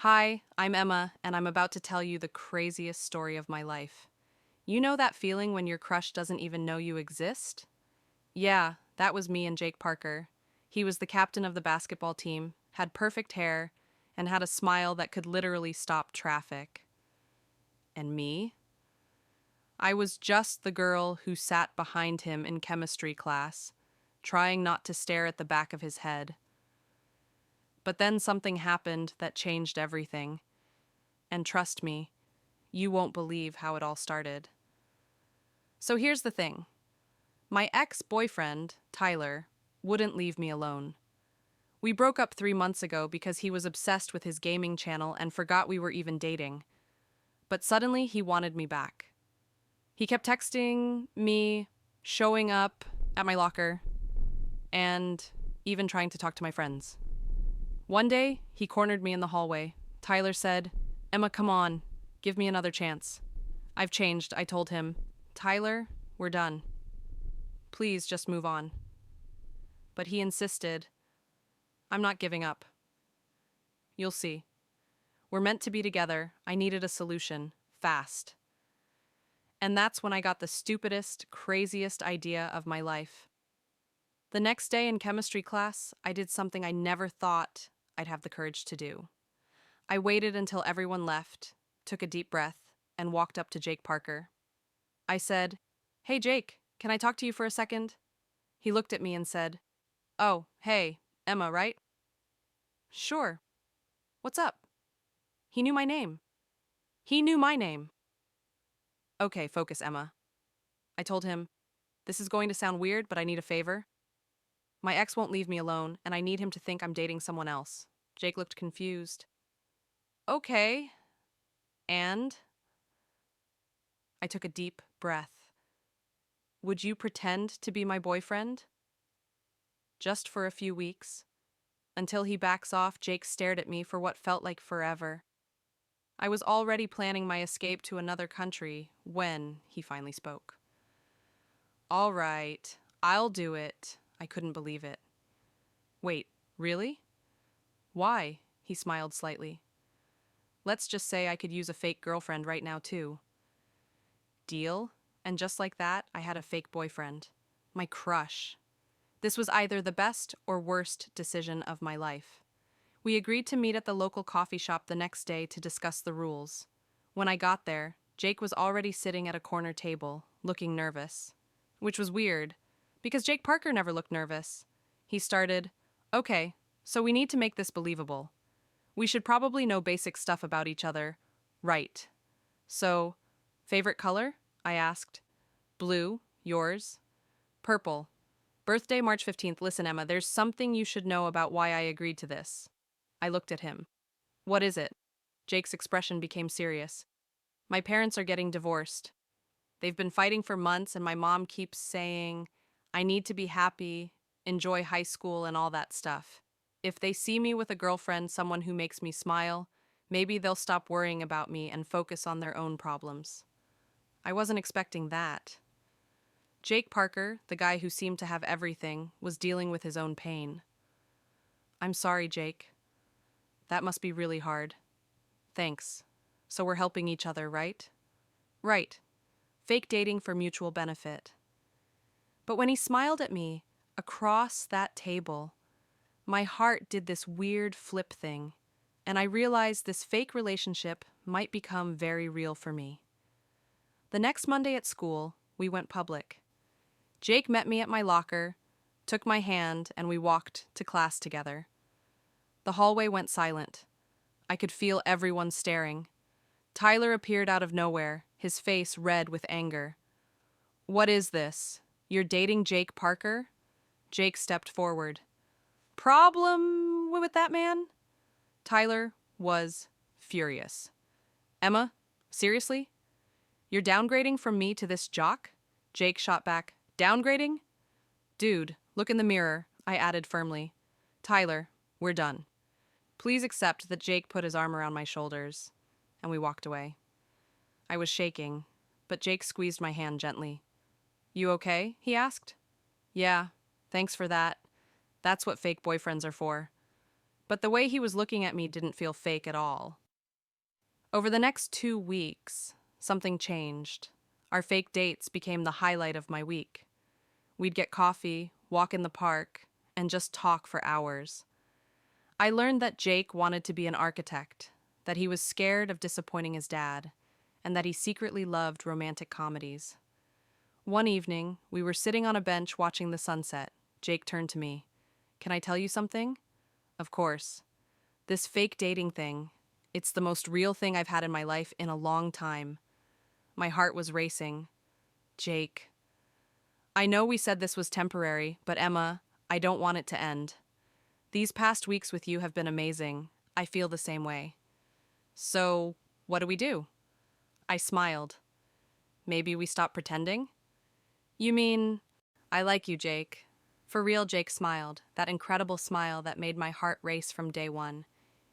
Hi, I'm Emma, and I'm about to tell you the craziest story of my life. You know that feeling when your crush doesn't even know you exist? Yeah, that was me and Jake Parker. He was the captain of the basketball team, had perfect hair, and had a smile that could literally stop traffic. And me? I was just the girl who sat behind him in chemistry class, trying not to stare at the back of his head. But then something happened that changed everything. And trust me, you won't believe how it all started. So here's the thing. My ex-boyfriend, Tyler, wouldn't leave me alone. We broke up 3 months ago because he was obsessed with his gaming channel and forgot we were even dating. But suddenly he wanted me back. He kept texting me, showing up at my locker, and even trying to talk to my friends. One day, he cornered me in the hallway. Tyler said, "Emma, come on, give me another chance." "I've changed," I told him. "Tyler, we're done. Please just move on." But he insisted, "I'm not giving up. You'll see. We're meant to be together. I needed a solution, fast." And that's when I got the stupidest, craziest idea of my life. The next day in chemistry class, I did something I never thought I'd have the courage to do. I waited until everyone left, took a deep breath, and walked up to Jake Parker. I said, "Hey Jake, can I talk to you for a second?" He looked at me and said, "Oh, hey, Emma, right?" "Sure. What's up?" He knew my name. He knew my name. "Okay, focus, Emma." I told him, "This is going to sound weird, but I need a favor. My ex won't leave me alone, and I need him to think I'm dating someone else." Jake looked confused. "Okay, and?" I took a deep breath. "Would you pretend to be my boyfriend? Just for a few weeks?" Until he backs off, Jake stared at me for what felt like forever. I was already planning my escape to another country when he finally spoke. "All right, I'll do it." I couldn't believe it. "Wait, really? Why?" He smiled slightly. "Let's just say I could use a fake girlfriend right now, too." Deal? And just like that, I had a fake boyfriend. My crush. This was either the best or worst decision of my life. We agreed to meet at the local coffee shop the next day to discuss the rules. When I got there, Jake was already sitting at a corner table, looking nervous. Which was weird, because Jake Parker never looked nervous. He started, "Okay, so we need to make this believable. We should probably know basic stuff about each other. Right. So, favorite color?" I asked. "Blue. Yours?" "Purple. Birthday March 15th. Listen, Emma, there's something you should know about why I agreed to this." I looked at him. "What is it?" Jake's expression became serious. "My parents are getting divorced. They've been fighting for months, and my mom keeps saying, I need to be happy, enjoy high school, and all that stuff. If they see me with a girlfriend, someone who makes me smile, maybe they'll stop worrying about me and focus on their own problems." I wasn't expecting that. Jake Parker, the guy who seemed to have everything, was dealing with his own pain. "I'm sorry, Jake. That must be really hard. Thanks. So we're helping each other, right?" "Right. Fake dating for mutual benefit." But when he smiled at me, across that table, my heart did this weird flip thing, and I realized this fake relationship might become very real for me. The next Monday at school, we went public. Jake met me at my locker, took my hand, and we walked to class together. The hallway went silent. I could feel everyone staring. Tyler appeared out of nowhere, his face red with anger. "What is this? You're dating Jake Parker?" Jake stepped forward. "Problem with that man?" Tyler was furious. "Emma, seriously? You're downgrading from me to this jock?" Jake shot back. "Downgrading? Dude, look in the mirror," I added firmly. "Tyler, we're done. Please accept that." Jake put his arm around my shoulders, and we walked away. I was shaking, but Jake squeezed my hand gently. "You okay?" he asked. "Yeah, thanks for that. That's what fake boyfriends are for." but the way he was looking at me didn't feel fake at all. Over the next 2 weeks, something changed. Our fake dates became the highlight of my week. We'd get coffee, walk in the park, and just talk for hours. I learned that Jake wanted to be an architect, that he was scared of disappointing his dad, and that he secretly loved romantic comedies. One evening, we were sitting on a bench watching the sunset. Jake turned to me. "Can I tell you something?" "Of course." "This fake dating thing, it's the most real thing I've had in my life in a long time." My heart was racing. "Jake, I know we said this was temporary, but Emma, I don't want it to end. These past weeks with you have been amazing. I feel the same way." "So, what do we do?" I smiled. "Maybe we stop pretending?" "You mean, I like you, Jake." For real, Jake smiled, that incredible smile that made my heart race from day one.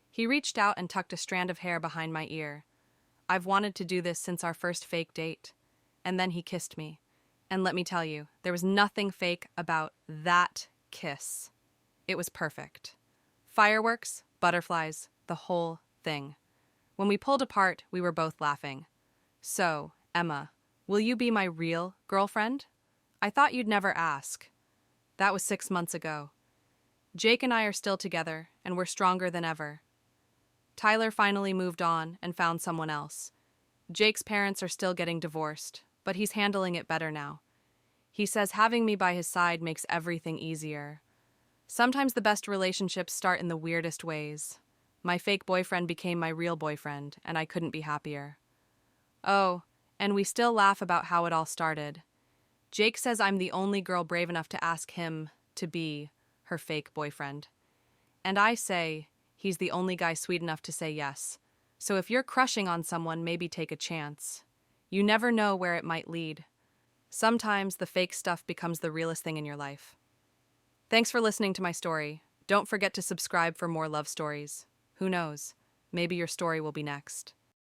He reached out and tucked a strand of hair behind my ear. "I've wanted to do this since our first fake date." And then he kissed me. And let me tell you, there was nothing fake about that kiss. It was perfect. Fireworks, butterflies, the whole thing. When we pulled apart, we were both laughing. "So, Emma, will you be my real girlfriend?" "I thought you'd never ask." That was 6 months ago. Jake and I are still together, and we're stronger than ever. Tyler finally moved on and found someone else. Jake's parents are still getting divorced, but he's handling it better now. He says having me by his side makes everything easier. Sometimes the best relationships start in the weirdest ways. My fake boyfriend became my real boyfriend, and I couldn't be happier. Oh, and we still laugh about how it all started. Jake says I'm the only girl brave enough to ask him to be her fake boyfriend. And I say he's the only guy sweet enough to say yes. So if you're crushing on someone, maybe take a chance. You never know where it might lead. Sometimes the fake stuff becomes the realest thing in your life. Thanks for listening to my story. Don't forget to subscribe for more love stories. Who knows? Maybe your story will be next.